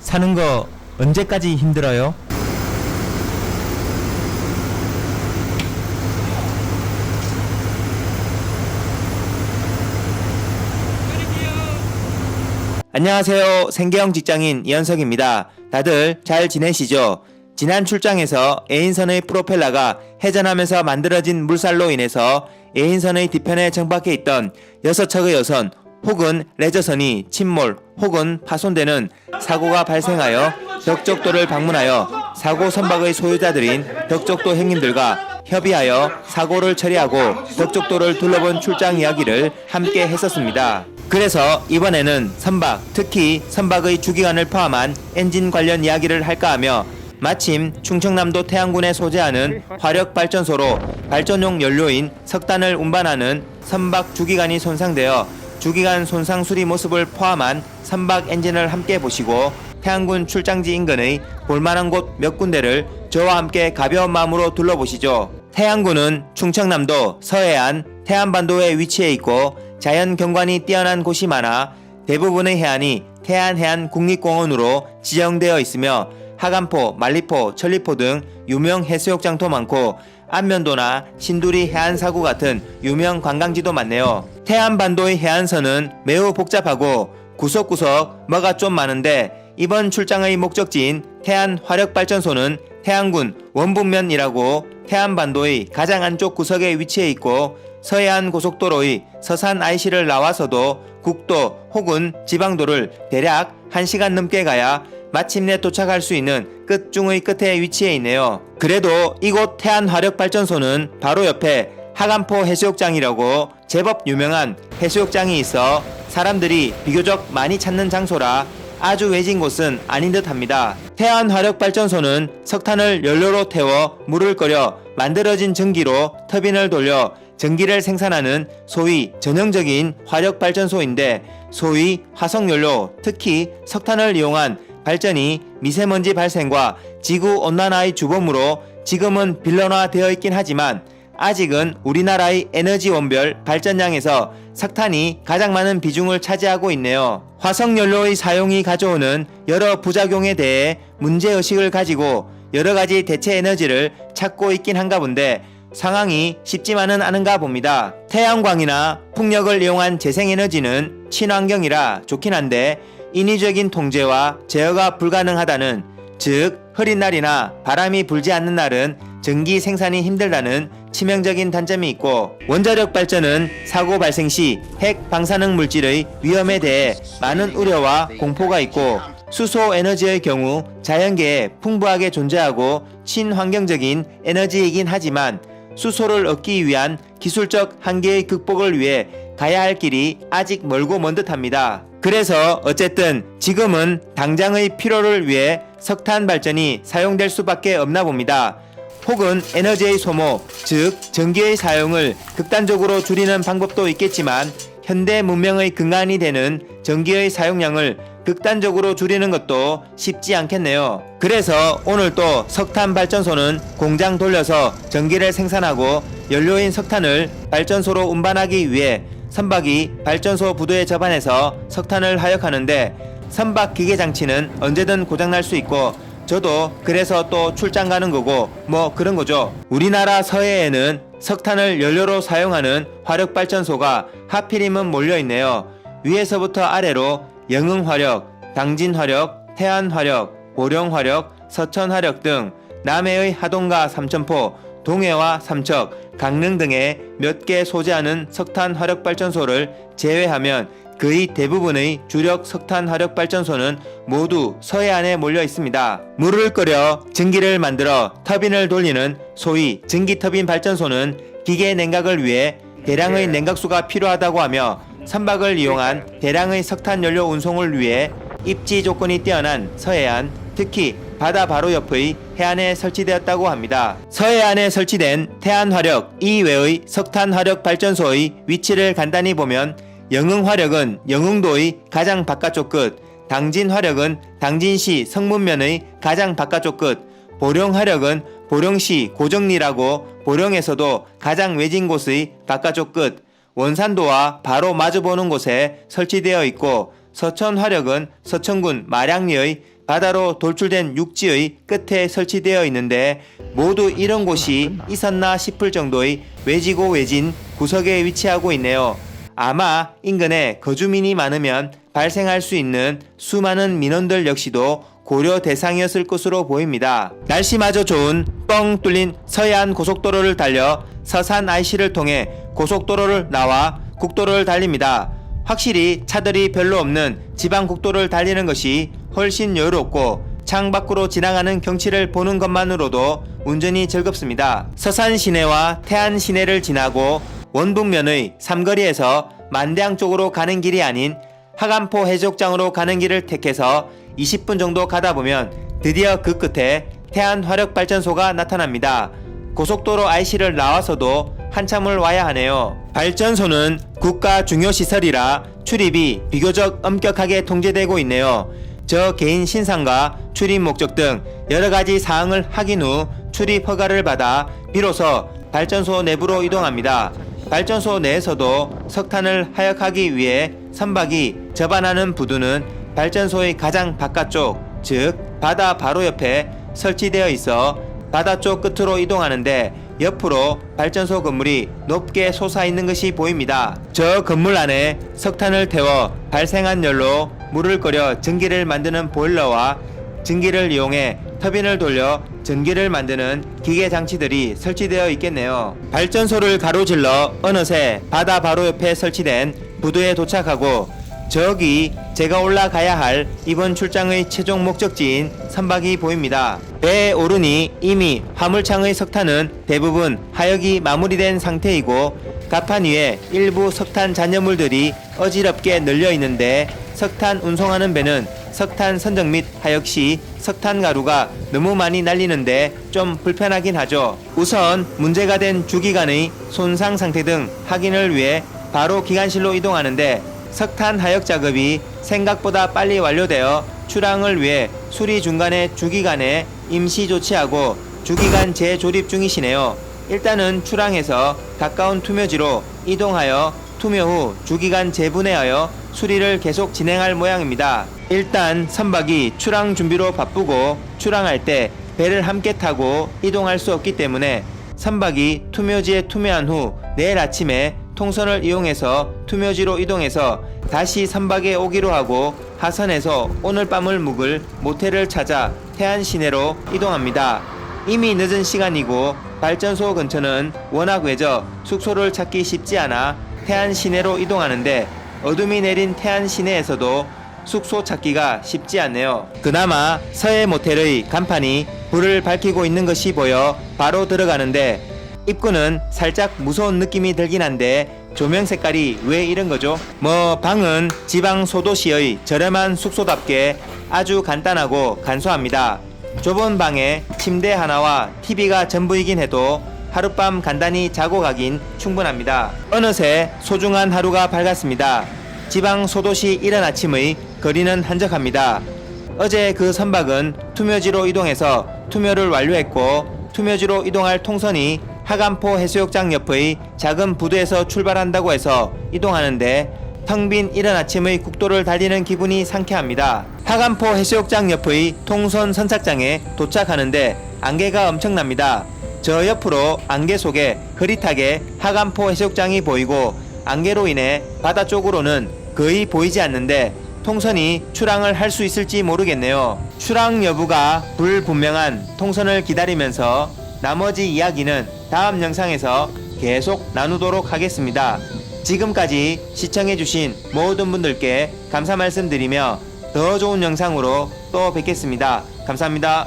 사는 거 언제까지 힘들어요? 안녕하세요. 생계형 직장인 이현석입니다. 다들 잘 지내시죠? 지난 출장에서 A인선의 프로펠러가 회전하면서 만들어진 물살로 인해서 A인선의 뒤편에 정박해 있던 6척의 여선 혹은 레저선이 침몰 혹은 파손되는 사고가 발생하여 덕적도를 방문하여 사고 선박의 소유자들인 덕적도 형님들과 협의하여 사고를 처리하고 덕적도를 둘러본 출장 이야기를 함께 했었습니다. 그래서 이번에는 선박, 특히 선박의 주기관을 포함한 엔진 관련 이야기를 할까 하며 마침 충청남도 태안군에 소재하는 화력발전소로 발전용 연료인 석탄을 운반하는 선박 주기관이 손상되어 주기관 손상 수리 모습을 포함한 선박 엔진을 함께 보시고 태안군 출장지 인근의 볼만한 곳 몇 군데를 저와 함께 가벼운 마음으로 둘러보시죠. 태안군은 충청남도 서해안 태안반도에 위치해 있고 자연 경관이 뛰어난 곳이 많아 대부분의 해안이 태안해안국립공원으로 지정되어 있으며 하간포, 만리포, 천리포 등 유명 해수욕장도 많고 안면도나 신두리 해안사구 같은 유명 관광지도 많네요. 태안반도의 해안선은 매우 복잡하고 구석구석 뭐가 좀 많은데 이번 출장의 목적지인 태안화력발전소는 태안군 원북면이라고 태안반도의 가장 안쪽 구석에 위치해 있고 서해안 고속도로의 서산 IC를 나와서도 국도 혹은 지방도를 대략 1시간 넘게 가야 마침내 도착할 수 있는 끝 중의 끝에 위치해 있네요. 그래도 이곳 태안화력발전소는 바로 옆에 하간포 해수욕장이라고 제법 유명한 해수욕장이 있어 사람들이 비교적 많이 찾는 장소라 아주 외진 곳은 아닌 듯 합니다. 태안화력발전소는 석탄을 연료로 태워 물을 끓여 만들어진 전기로 터빈을 돌려 전기를 생산하는 소위 전형적인 화력발전소인데 소위 화석연료, 특히 석탄을 이용한 발전이 미세먼지 발생과 지구온난화의 주범으로 지금은 빌런화되어 있긴 하지만 아직은 우리나라의 에너지 원별 발전량에서 석탄이 가장 많은 비중을 차지하고 있네요. 화석연료의 사용이 가져오는 여러 부작용에 대해 문제의식을 가지고 여러가지 대체 에너지를 찾고 있긴 한가 본데 상황이 쉽지만은 않은가 봅니다. 태양광이나 풍력을 이용한 재생에너지는 친환경이라 좋긴 한데 인위적인 통제와 제어가 불가능하다는, 즉 흐린 날이나 바람이 불지 않는 날은 전기 생산이 힘들다는 치명적인 단점이 있고 원자력 발전은 사고 발생 시 핵 방사능 물질의 위험에 대해 많은 우려와 공포가 있고 수소 에너지의 경우 자연계에 풍부하게 존재하고 친환경적인 에너지이긴 하지만 수소를 얻기 위한 기술적 한계의 극복을 위해 가야 할 길이 아직 멀고 먼 듯합니다. 그래서 어쨌든 지금은 당장의 필요를 위해 석탄 발전이 사용될 수밖에 없나 봅니다. 혹은 에너지의 소모, 즉 전기의 사용을 극단적으로 줄이는 방법도 있겠지만 현대 문명의 근간이 되는 전기의 사용량을 극단적으로 줄이는 것도 쉽지 않겠네요. 그래서 오늘 또 석탄 발전소는 공장 돌려서 전기를 생산하고 연료인 석탄을 발전소로 운반하기 위해 선박이 발전소 부두에 접안해서 석탄을 하역하는데 선박 기계 장치는 언제든 고장날 수 있고 저도 그래서 또 출장 가는 거고 뭐 그런 거죠. 우리나라 서해에는 석탄을 연료로 사용하는 화력발전소가 하필이면 몰려있네요. 위에서부터 아래로 영흥화력, 당진화력, 태안화력, 보령화력, 서천화력 등 남해의 하동과 삼천포, 동해와 삼척, 강릉 등에 몇 개 소재하는 석탄 화력발전소를 제외하면 거의 대부분의 주력 석탄 화력발전소는 모두 서해안에 몰려 있습니다. 물을 끓여 전기를 만들어 터빈을 돌리는 소위 전기터빈 발전소는 기계 냉각을 위해 대량의 냉각수가 필요하다고 하며 선박을 이용한 대량의 석탄 연료 운송을 위해 입지 조건이 뛰어난 서해안, 특히 바다 바로 옆의 해안에 설치되었다고 합니다. 서해안에 설치된 태안화력 이외의 석탄화력 발전소의 위치를 간단히 보면 영흥화력은 영흥도의 가장 바깥쪽 끝, 당진화력은 당진시 성문면의 가장 바깥쪽 끝, 보령화력은 보령시 고정리라고 보령에서도 가장 외진 곳의 바깥쪽 끝, 원산도와 바로 마주보는 곳에 설치되어 있고 서천화력은 서천군 마량리의 바다로 돌출된 육지의 끝에 설치되어 있는데 모두 이런 곳이 있었나 싶을 정도의 외지고 외진 구석에 위치하고 있네요. 아마 인근에 거주민이 많으면 발생할 수 있는 수많은 민원들 역시도 고려 대상이었을 것으로 보입니다. 날씨마저 좋은 뻥 뚫린 서해안 고속도로를 달려 서산 IC를 통해 고속도로를 나와 국도를 달립니다. 확실히 차들이 별로 없는 지방국도를 달리는 것이 훨씬 여유롭고 창밖으로 지나가는 경치를 보는 것만으로도 운전이 즐겁습니다. 서산 시내와 태안 시내를 지나고 원북면의 삼거리에서 만대항 쪽으로 가는 길이 아닌 하간포 해수욕장으로 가는 길을 택해서 20분 정도 가다 보면 드디어 그 끝에 태안 화력발전소가 나타납니다. 고속도로 IC를 나와서도 한참을 와야 하네요. 발전소는 국가 중요시설이라 출입이 비교적 엄격하게 통제되고 있네요. 저 개인 신상과 출입 목적 등 여러가지 사항을 확인 후 출입 허가를 받아 비로소 발전소 내부로 이동합니다. 발전소 내에서도 석탄을 하역하기 위해 선박이 접안하는 부두는 발전소의 가장 바깥쪽, 즉 바다 바로 옆에 설치되어 있어 바다 쪽 끝으로 이동하는데 옆으로 발전소 건물이 높게 솟아있는 것이 보입니다. 저 건물 안에 석탄을 태워 발생한 열로 물을 끓여 전기를 만드는 보일러와 전기를 이용해 터빈을 돌려 전기를 만드는 기계 장치들이 설치되어 있겠네요. 발전소를 가로질러 어느새 바다 바로 옆에 설치된 부두에 도착하고 저기 제가 올라가야 할 이번 출장의 최종 목적지인 선박이 보입니다. 배에 오르니 이미 화물창의 석탄은 대부분 하역이 마무리된 상태이고 갑판 위에 일부 석탄 잔여물들이 어지럽게 널려 있는데 석탄 운송하는 배는 석탄 선적 및 하역 시 석탄 가루가 너무 많이 날리는데 좀 불편하긴 하죠. 우선 문제가 된 주기관의 손상 상태 등 확인을 위해 바로 기관실로 이동하는데 석탄 하역 작업이 생각보다 빨리 완료되어 출항을 위해 수리 중간에 주기관에 임시 조치하고 주기관 재조립 중이시네요. 일단은 출항해서 가까운 투묘지로 이동하여 투묘 후 주기관 재분해하여 수리를 계속 진행할 모양입니다. 일단 선박이 출항 준비로 바쁘고 출항할 때 배를 함께 타고 이동할 수 없기 때문에 선박이 투묘지에 투매한 후 내일 아침에 통선을 이용해서 투묘지로 이동해서 다시 선박에 오기로 하고 하선에서 오늘 밤을 묵을 모텔을 찾아 태안 시내로 이동합니다. 이미 늦은 시간이고 발전소 근처는 워낙 외져 숙소를 찾기 쉽지 않아 태안 시내로 이동하는데 어둠이 내린 태안 시내에서도 숙소 찾기가 쉽지 않네요. 그나마 서해 모텔의 간판이 불을 밝히고 있는 것이 보여 바로 들어가는데 입구는 살짝 무서운 느낌이 들긴 한데 조명 색깔이 왜 이런 거죠? 방은 지방 소도시의 저렴한 숙소답게 아주 간단하고 간소합니다. 좁은 방에 침대 하나와 TV가 전부이긴 해도 하룻밤 간단히 자고 가긴 충분합니다. 어느새 소중한 하루가 밝았습니다. 지방 소도시 이른 아침의 거리는 한적합니다. 어제 그 선박은 투묘지로 이동해서 투묘를 완료했고 투묘지로 이동할 통선이 하간포 해수욕장 옆의 작은 부두에서 출발한다고 해서 이동하는데 텅 빈 이른 아침의 국도를 달리는 기분이 상쾌합니다. 하간포 해수욕장 옆의 통선 선착장에 도착하는데 안개가 엄청납니다. 저 옆으로 안개 속에 흐릿하게 하간포 해수욕장이 보이고 안개로 인해 바다 쪽으로는 거의 보이지 않는데 통선이 출항을 할 수 있을지 모르겠네요. 출항 여부가 불분명한 통선을 기다리면서 나머지 이야기는 다음 영상에서 계속 나누도록 하겠습니다. 지금까지 시청해주신 모든 분들께 감사 말씀드리며 더 좋은 영상으로 또 뵙겠습니다. 감사합니다.